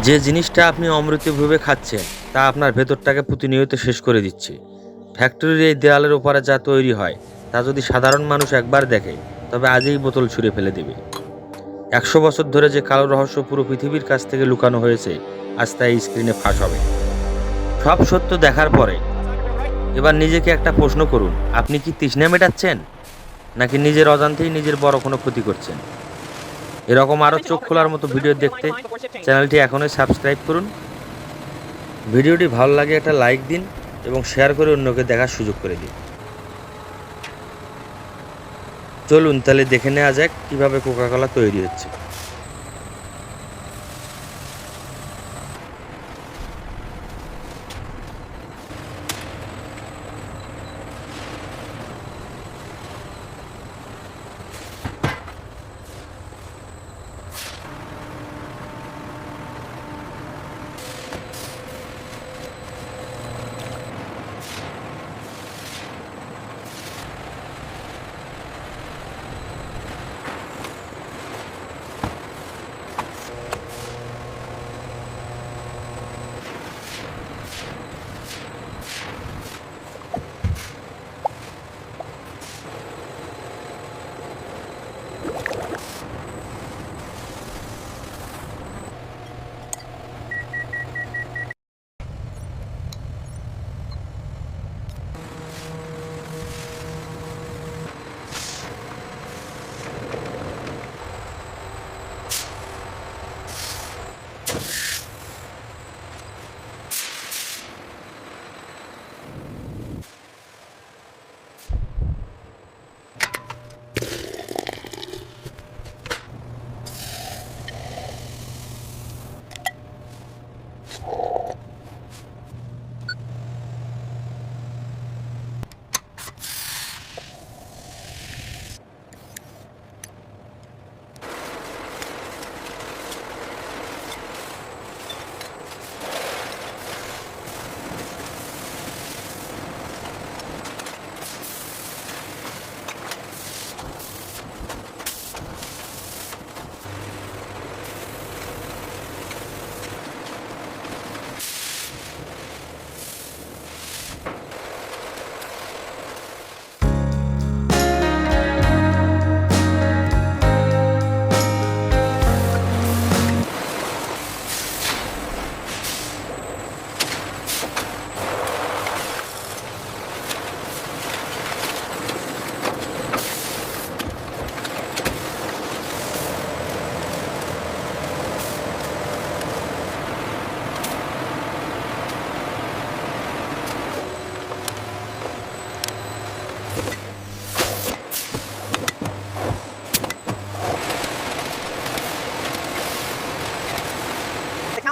যে জিনিসটা আপনি অমৃতভাবে খাচ্ছেন তা আপনার ভেতরটাকে প্রতিনিয়ত শেষ করে দিচ্ছে। ফ্যাক্টরির এই দেয়ালের ওপারে যা তৈরি হয় তা যদি সাধারণ মানুষ একবার দেখে তবে আজই বোতল ছুঁড়ে ফেলে দেবে। 100 বছর ধরে যে কালো রহস্য পুরো পৃথিবীর কাছ থেকে লুকানো হয়েছে আজ তা এই স্ক্রিনে ফাঁস হবে। সব সত্য দেখার পরে এবার নিজেকে একটা প্রশ্ন করুন, আপনি কি তৃষ্ণা মেটাচ্ছেন নাকি নিজের অজান্তেই নিজের বড় কোনো ক্ষতি করছেন? এরকম আরও চোখ খোলার মতো ভিডিও দেখতে চ্যানেলটি এখনই সাবস্ক্রাইব করুন। ভিডিওটি ভালো লাগে একটা লাইক দিন এবং শেয়ার করে অন্যকে দেখার সুযোগ করে দিন। চলুন তাহলে দেখে নেওয়া যাক কীভাবে কোকাকোলা তৈরি হচ্ছে।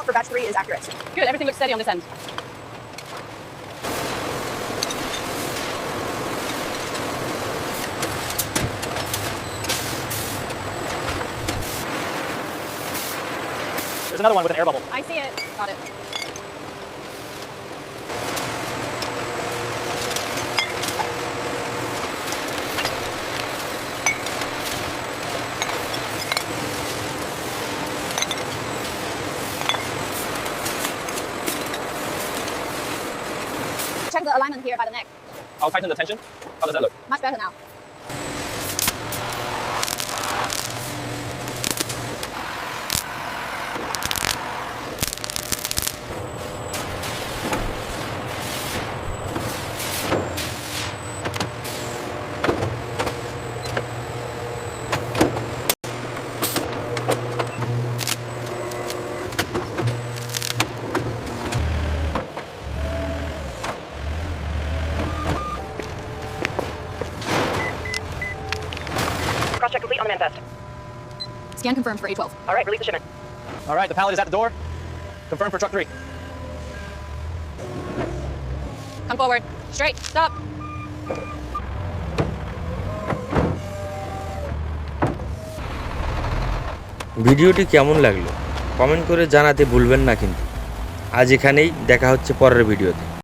For batch 3 is accurate. Good, everything looks steady on this end. There's another one with an air bubble. I see it. Got it. Check the alignment here by the neck. I'll tighten the tension. How does that look? Much better now. Cross check complete on the manifest. Scan confirmed for A12. All right, release the shipment. All right, the pallet is at the door. Confirmed for truck 3. Come forward. Straight. Stop. ভিডিওটি কেমন লাগলো comment করে জানাতে ভুলবেন না কিন্তু। আজ এখানেই, দেখা হচ্ছে পরের ভিডিওতে।